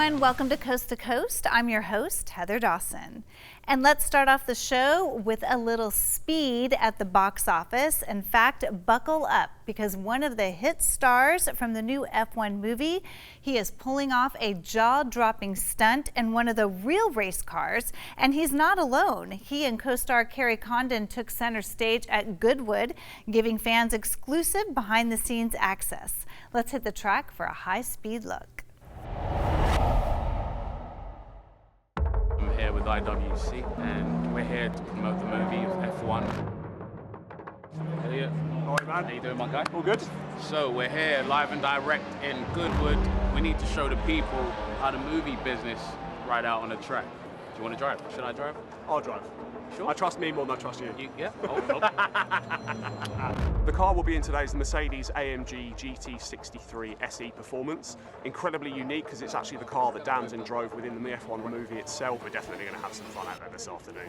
everyone, welcome to Coast. I'm your host, Heather Dawson. And let's start off the show with a little speed at the box office. In fact, buckle up, because one of the hit stars from the new F1 movie, he is pulling off a jaw-dropping stunt in one of the real race cars, and he's not alone. He and co-star Kerry Condon took center stage at Goodwood, giving fans exclusive behind-the-scenes access. Let's hit the track for a high-speed look. I'm here with IWC, and we're here to promote the movie of F1. Elliot, All right, man. how you doing, my guy? All good? So we're here live and direct in Goodwood. We need to show the people how the movie business right out on the track. Do you want to drive? Should I drive? I'll drive. Sure. I trust me more than I trust you. Yeah? Oh, okay. The car will be in today's Mercedes AMG GT63 SE Performance. Incredibly unique because it's actually the car that Damson drove within the F1 movie itself. We're definitely going to have some fun out there this afternoon.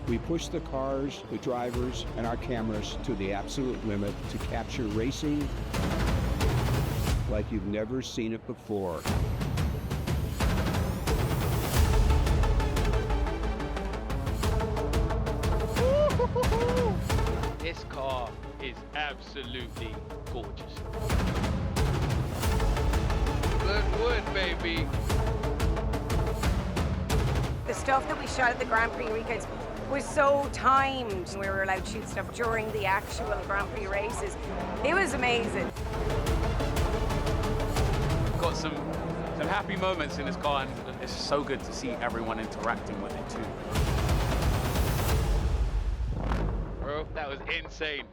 We push the cars, the drivers, and our cameras to the absolute limit to capture racing like you've never seen it before. This car is absolutely gorgeous. Goodwood, baby. The stuff that we shot at the Grand Prix weekends was so timed. We were allowed to shoot stuff during the actual Grand Prix races. It was amazing. Got some happy moments in this car, and it's so good to see everyone interacting with it too. Bro, that was insane.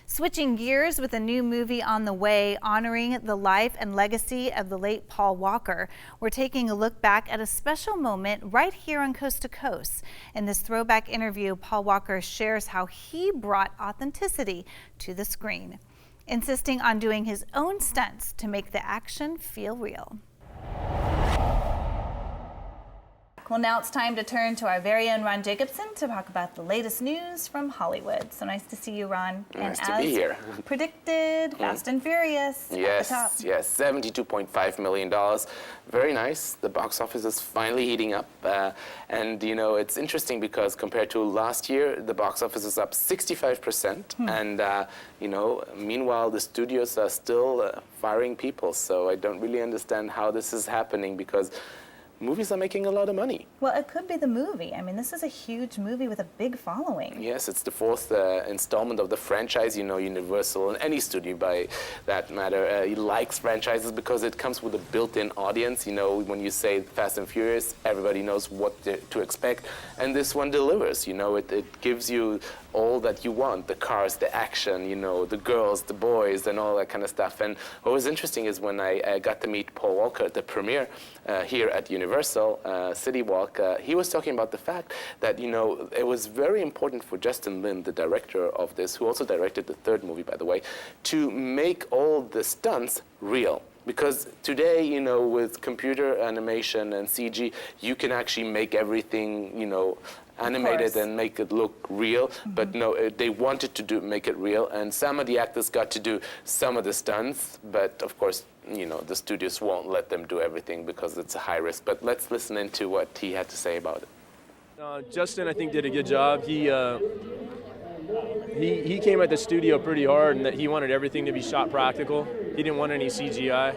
Switching gears with a new movie on the way honoring the life and legacy of the late Paul Walker, we're taking a look back at a special moment right here on Coast to Coast. In this throwback interview, Paul Walker shares how he brought authenticity to the screen, insisting on doing his own stunts to make the action feel real. Well, now it's time to turn to our very own Ron Jacobson to talk about the latest news from Hollywood. So nice to see you, Ron. Nice and to be here. Predicted, Fast and Furious Yes, at the top. yes, $72.5 million. Very nice. The box office is finally heating up. And, you know, it's interesting because compared to last year, the box office is up 65%. And, you know, meanwhile, the studios are still firing people. So I don't really understand how this is happening because movies are making a lot of money. Well, it could be the movie. I mean, this is a huge movie with a big following. Yes, it's the fourth installment of the franchise. You know, Universal and any studio, by that matter, likes franchises because it comes with a built-in audience. You know, when you say Fast and Furious, everybody knows what to expect. And this one delivers. You know, it gives you all that you want, the cars, the action, you know, the girls, the boys, and all that kind of stuff. And what was interesting is when I got to meet Paul Walker at the premiere here at Universal City Walk, he was talking about the fact that, you know, it was very important for Justin Lin, the director of this, who also directed the third movie, by the way, to make all the stunts real. Because today, you know, with computer animation and CG, you can actually make everything, you know, animated and make it look real, but no, they wanted to make it real, and some of the actors got to do some of the stunts, but of course, you know, the studios won't let them do everything because it's a high risk. But let's listen into what he had to say about it. Justin, I think, did a good job. He came at the studio pretty hard, and that he wanted everything to be shot practical. He didn't want any CGI.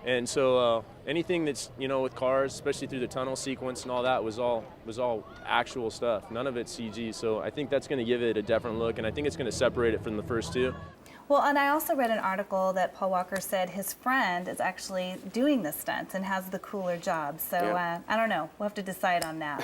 And so anything that's, you know, with cars, especially through the tunnel sequence and all that, was all actual stuff. None of it's CG. So I think that's going to give it a different look, and I think it's going to separate it from the first two. Well, and I also read an article that Paul Walker said his friend is actually doing the stunts and has the cooler job. So I don't know. We'll have to decide on that.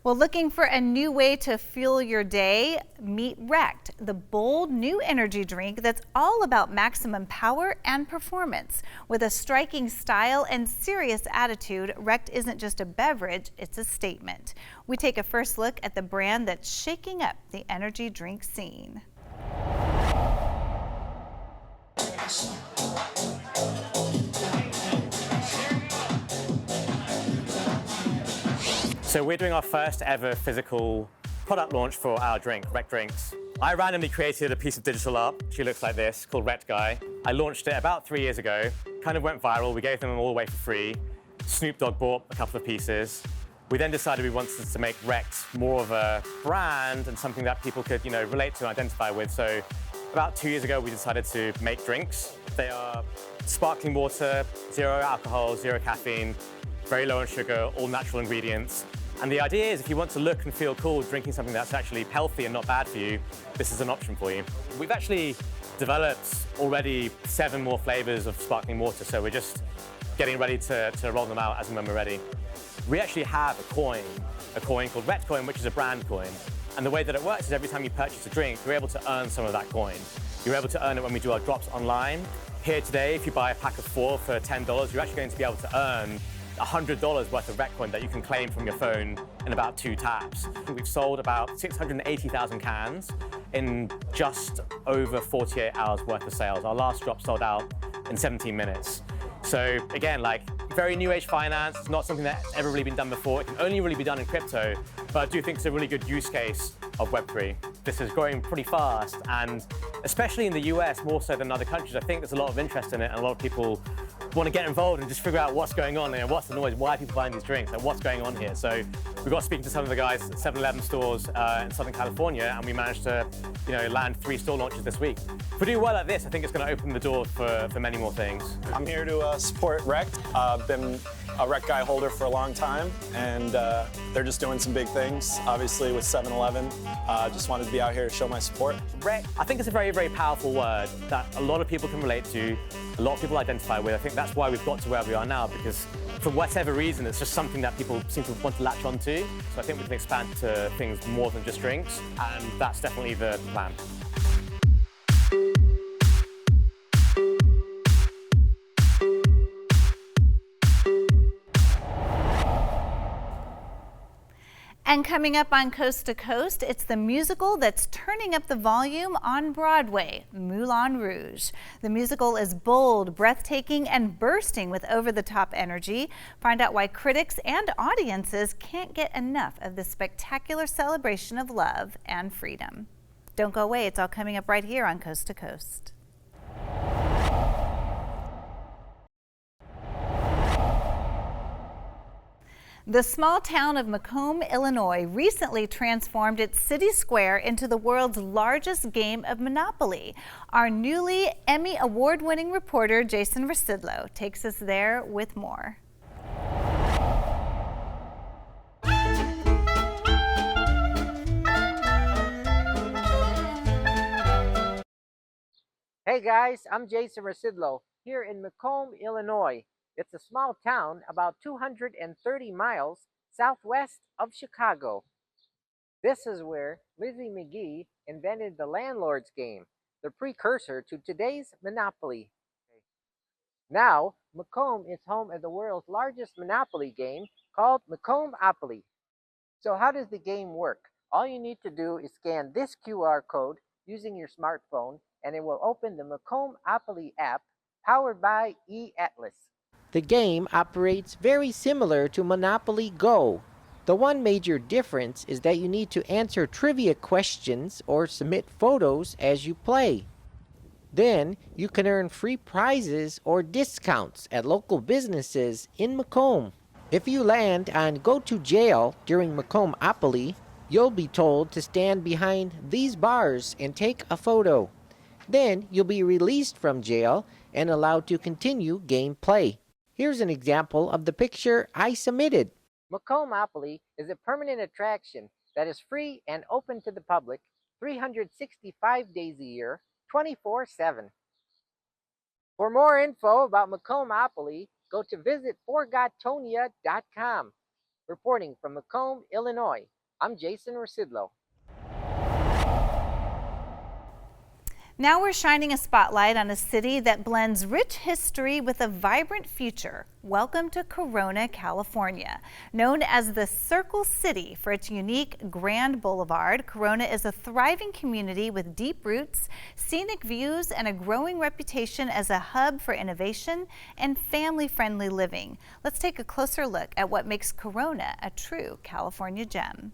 Well, looking for a new way to fuel your day? Meet REKT, the bold new energy drink that's all about maximum power and performance. With a striking style and serious attitude, REKT isn't just a beverage, it's a statement. We take a first look at the brand that's shaking up the energy drink scene. So we're doing our first ever physical product launch for our drink, REKT Drinks. I randomly created a piece of digital art. She looks like this, called REKT Guy. I launched it about 3 years ago. Kind of went viral. We gave them all away for free. Snoop Dogg bought a couple of pieces. We then decided we wanted to make REKT more of a brand and something that people could, relate to and identify with. So about 2 years ago, we decided to make drinks. They are sparkling water, 0 alcohol, 0 caffeine, very low in sugar, all natural ingredients. And the idea is if you want to look and feel cool drinking something that's actually healthy and not bad for you, this is an option for you. We've actually developed already 7 more flavors of sparkling water, so we're just getting ready to roll them out as and when we're ready. We actually have a coin called REKT Coin, which is a brand coin. And the way that it works is every time you purchase a drink, you're able to earn some of that coin. You're able to earn it when we do our drops online. Here today, if you buy a pack of 4 for $10, you're actually going to be able to earn $100 worth of REKT Coin that you can claim from your phone in about 2 taps. We've sold about 680,000 cans in just over 48 hours worth of sales. Our last drop sold out in 17 minutes. So again, very new age finance. It's not something that's ever really been done before. It can only really be done in crypto, but I do think it's a really good use case of Web3. This is growing pretty fast, and especially in the US, more so than other countries, I think there's a lot of interest in it, and a lot of people want to get involved and just figure out what's going on and what's the noise, why are people buying these drinks, and what's going on here. So we got speaking to some of the guys at 7-Eleven stores in Southern California, and we managed to land 3 store launches this week. If we do well at this, I think it's going to open the door for many more things. I'm here to support REKT. I've been a REKT Guy holder for a long time, and they're just doing some big things, obviously with 7-Eleven. Just wanted to be out here to show my support. REKT, I think it's a very, very powerful word that a lot of people can relate to, a lot of people identify with. I think that's why we've got to where we are now, because for whatever reason, it's just something that people seem to want to latch onto. So I think we can expand to things more than just drinks, and that's definitely the plan. And coming up on Coast to Coast, it's the musical that's turning up the volume on Broadway, Moulin Rouge. The musical is bold, breathtaking, and bursting with over-the-top energy. Find out why critics and audiences can't get enough of this spectacular celebration of love and freedom. Don't go away, it's all coming up right here on Coast to Coast. The small town of Macomb, Illinois, recently transformed its city square into the world's largest game of Monopoly. Our newly Emmy award-winning reporter, Jason Rasidlo, takes us there with more. Hey guys, I'm Jason Rasidlo here in Macomb, Illinois. It's a small town about 230 miles southwest of Chicago. This is where Lizzie McGee invented the landlord's game, the precursor to today's Monopoly. Now, Macomb is home of the world's largest Monopoly game called Macombopoly. So how does the game work? All you need to do is scan this QR code using your smartphone, and it will open the Macombopoly app powered by eAtlas. The game operates very similar to Monopoly Go. The one major difference is that you need to answer trivia questions or submit photos as you play. Then you can earn free prizes or discounts at local businesses in Macomb. If you land on Go to Jail during Macombopoly, you'll be told to stand behind these bars and take a photo. Then you'll be released from jail and allowed to continue gameplay. Here's an example of the picture I submitted. Macombopoly is a permanent attraction that is free and open to the public 365 days a year, 24/7. For more info about Macombopoly, go to visitforgotonia.com. Reporting from Macomb, Illinois, I'm Jason Rasidlo. Now we're shining a spotlight on a city that blends rich history with a vibrant future. Welcome to Corona, California. Known as the Circle City for its unique Grand Boulevard, Corona is a thriving community with deep roots, scenic views, and a growing reputation as a hub for innovation and family-friendly living. Let's take a closer look at what makes Corona a true California gem.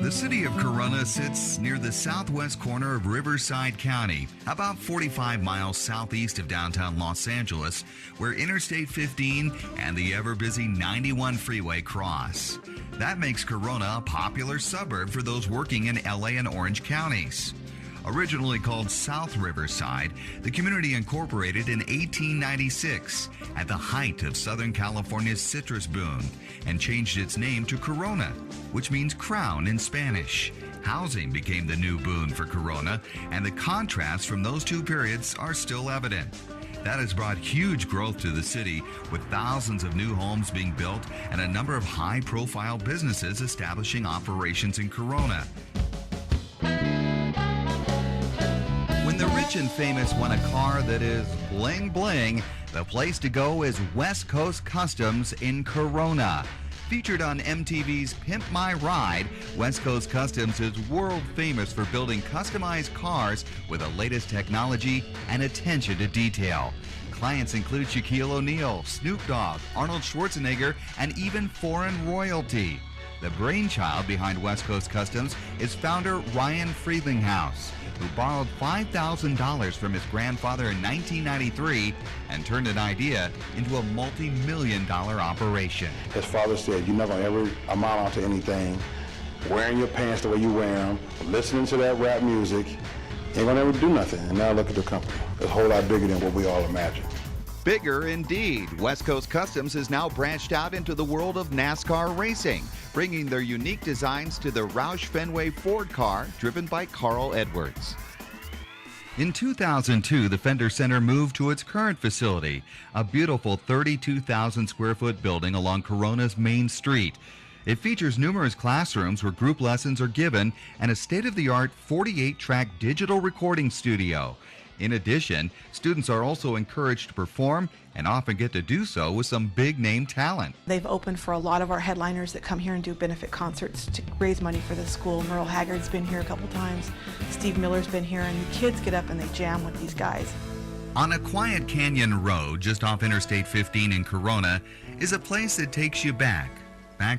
The city of Corona sits near the southwest corner of Riverside County, about 45 miles southeast of downtown Los Angeles, where Interstate 15 and the ever-busy 91 freeway cross. That makes Corona a popular suburb for those working in LA and Orange counties. Originally called South Riverside, the community incorporated in 1896 at the height of Southern California's citrus boom and changed its name to Corona, which means crown in Spanish. Housing became the new boon for Corona, and the contrasts from those two periods are still evident. That has brought huge growth to the city, with thousands of new homes being built and a number of high-profile businesses establishing operations in Corona. When the rich and famous want a car that is bling bling, the place to go is West Coast Customs in Corona. Featured on MTV's Pimp My Ride, West Coast Customs is world famous for building customized cars with the latest technology and attention to detail. Clients include Shaquille O'Neal, Snoop Dogg, Arnold Schwarzenegger, and even foreign royalty. The brainchild behind West Coast Customs is founder Ryan Friedlinghaus, who borrowed $5,000 from his grandfather in 1993 and turned an idea into a multi-million-dollar operation. His father said, you're not going to ever amount out to anything. Wearing your pants the way you wear them, listening to that rap music, ain't going to ever do nothing. And now look at the company. It's a whole lot bigger than what we all imagined. Bigger indeed. West Coast Customs has now branched out into the world of NASCAR racing, bringing their unique designs to the Roush Fenway Ford car driven by Carl Edwards. In 2002, the Fender Center moved to its current facility, a beautiful 32,000 square foot building along Corona's main street. It features numerous classrooms where group lessons are given and a state-of-the-art 48-track digital recording studio. In addition, students are also encouraged to perform and often get to do so with some big-name talent. They've opened for a lot of our headliners that come here and do benefit concerts to raise money for the school. Merle Haggard's been here a couple times, Steve Miller's been here, and the kids get up and they jam with these guys. On a quiet canyon road just off Interstate 15 in Corona is a place that takes you back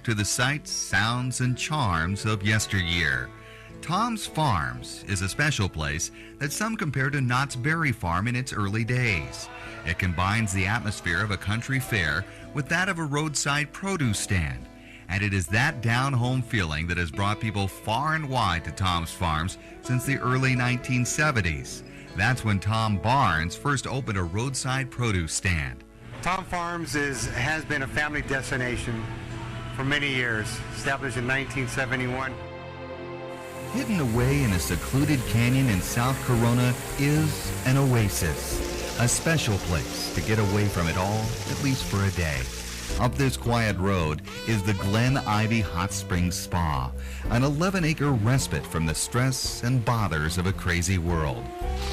to the sights, sounds, and charms of yesteryear. Tom's Farms is a special place that some compare to Knott's Berry Farm in its early days. It combines the atmosphere of a country fair with that of a roadside produce stand. And it is that down-home feeling that has brought people far and wide to Tom's Farms since the early 1970s. That's when Tom Barnes first opened a roadside produce stand. Tom Farms has been a family destination for many years, established in 1971. Hidden away in a secluded canyon in South Corona is an oasis, a special place to get away from it all, at least for a day. Up this quiet road is the Glen Ivy Hot Springs Spa, an 11-acre respite from the stress and bothers of a crazy world.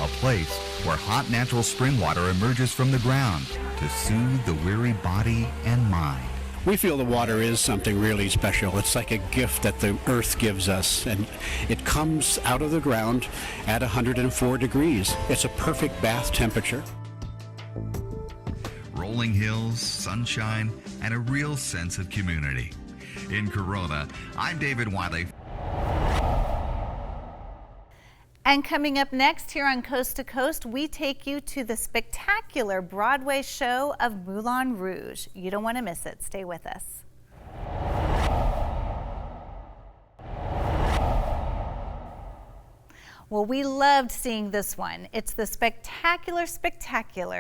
A place where hot natural spring water emerges from the ground to soothe the weary body and mind. We feel the water is something really special. It's like a gift that the earth gives us, and it comes out of the ground at 104 degrees. It's a perfect bath temperature. Rolling hills, sunshine, and a real sense of community. In Corona, I'm David Wiley. And coming up next here on Coast to Coast, we take you to the spectacular Broadway show of Moulin Rouge. You don't want to miss it. Stay with us. Well, we loved seeing this one. It's the spectacular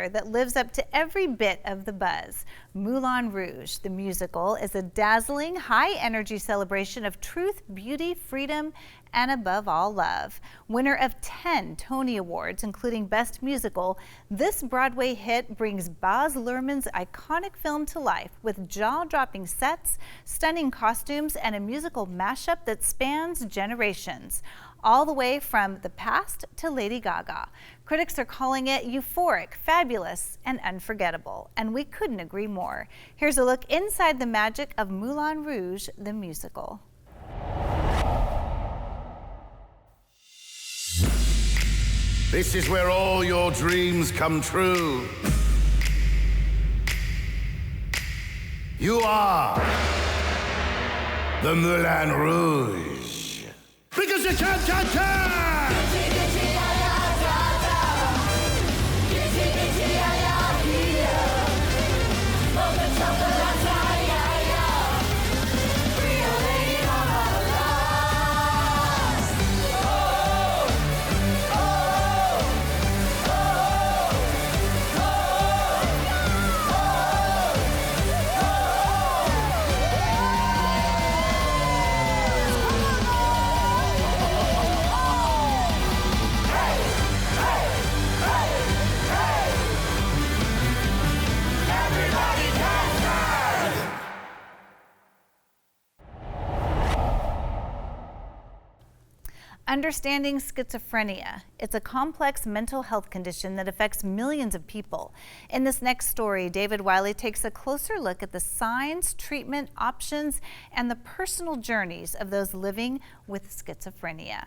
that lives up to every bit of the buzz. Moulin Rouge, the musical, is a dazzling, high-energy celebration of truth, beauty, freedom, and above all, love. Winner of 10 Tony Awards, including Best Musical, this Broadway hit brings Baz Luhrmann's iconic film to life with jaw-dropping sets, stunning costumes, and a musical mashup that spans generations, all the way from the past to Lady Gaga. Critics are calling it euphoric, fabulous, and unforgettable, and we couldn't agree more. Here's a look inside the magic of Moulin Rouge, the musical. This is where all your dreams come true. You are the Moulin Rouge. Understanding schizophrenia. It's a complex mental health condition that affects millions of people. In this next story, David Wiley takes a closer look at the signs, treatment options, and the personal journeys of those living with schizophrenia.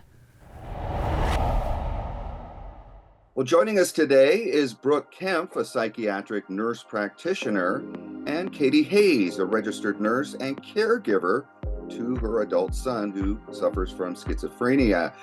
Well, joining us today is Brooke Kempf, a psychiatric nurse practitioner, and Katie Hayes, a registered nurse and caregiver to her adult son who suffers from schizophrenia.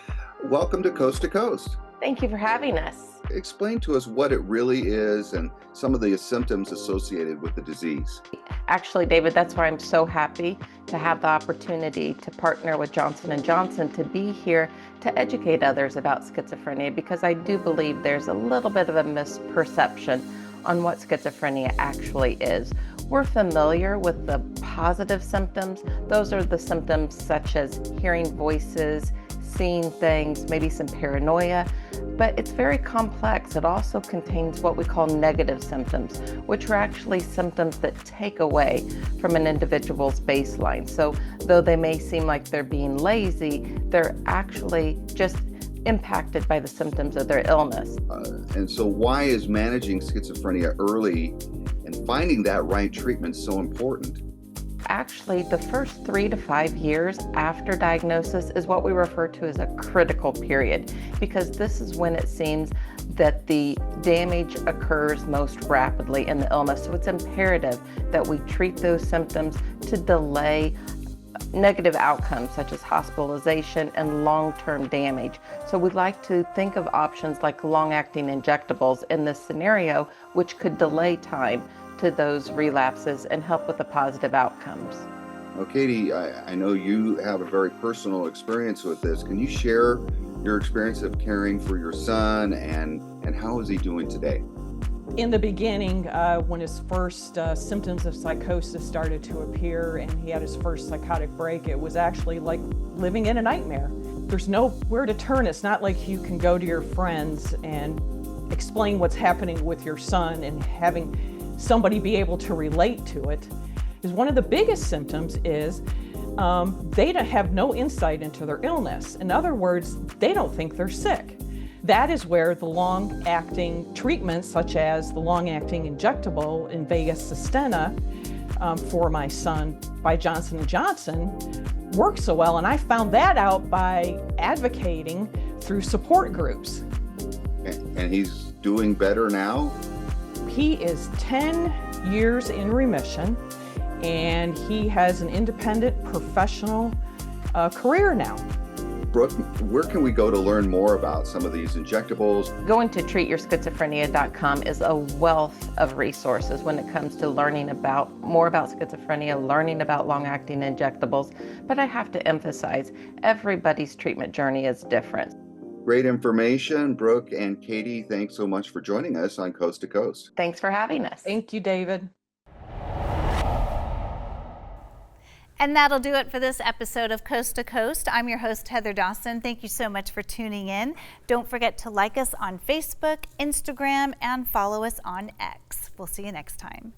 Welcome to Coast to Coast. Thank you for having us. Explain to us what it really is and some of the symptoms associated with the disease. Actually, David, that's why I'm so happy to have the opportunity to partner with Johnson & Johnson to be here to educate others about schizophrenia, because I do believe there's a little bit of a misperception on what schizophrenia actually is. We're familiar with the positive symptoms. Those are the symptoms such as hearing voices, seeing things, maybe some paranoia, but it's very complex. It also contains what we call negative symptoms, which are actually symptoms that take away from an individual's baseline. So though they may seem like they're being lazy, they're actually just impacted by the symptoms of their illness. And so why is managing schizophrenia early and finding that right treatment so important? Actually, the first 3 to 5 years after diagnosis is what we refer to as a critical period, because this is when it seems that the damage occurs most rapidly in the illness. So it's imperative that we treat those symptoms to delay negative outcomes such as hospitalization and long-term damage. So we'd like to think of options like long-acting injectables in this scenario, which could delay time to those relapses and help with the positive outcomes. Well, Katie, I know you have a very personal experience with this. Can you share your experience of caring for your son and how is he doing today? In the beginning, when his first symptoms of psychosis started to appear and he had his first psychotic break, it was actually like living in a nightmare. There's nowhere to turn. It's not like you can go to your friends and explain what's happening with your son and having somebody be able to relate to it. Is one of the biggest symptoms is they have no insight into their illness. In other words, they don't think they're sick. That is where the long-acting treatments, such as the long-acting injectable Invega Sustenna for my son by Johnson & Johnson, work so well. And I found that out by advocating through support groups. And he's doing better now? He is 10 years in remission, and he has an independent professional career now. Brooke, where can we go to learn more about some of these injectables? Going to treatyourschizophrenia.com is a wealth of resources when it comes to learning more about schizophrenia, learning about long-acting injectables. But I have to emphasize, everybody's treatment journey is different. Great information. Brooke and Katie, thanks so much for joining us on Coast to Coast. Thanks for having us. Thank you, David. And that'll do it for this episode of Coast to Coast. I'm your host, Heather Dawson. Thank you so much for tuning in. Don't forget to like us on Facebook, Instagram, and follow us on X. We'll see you next time.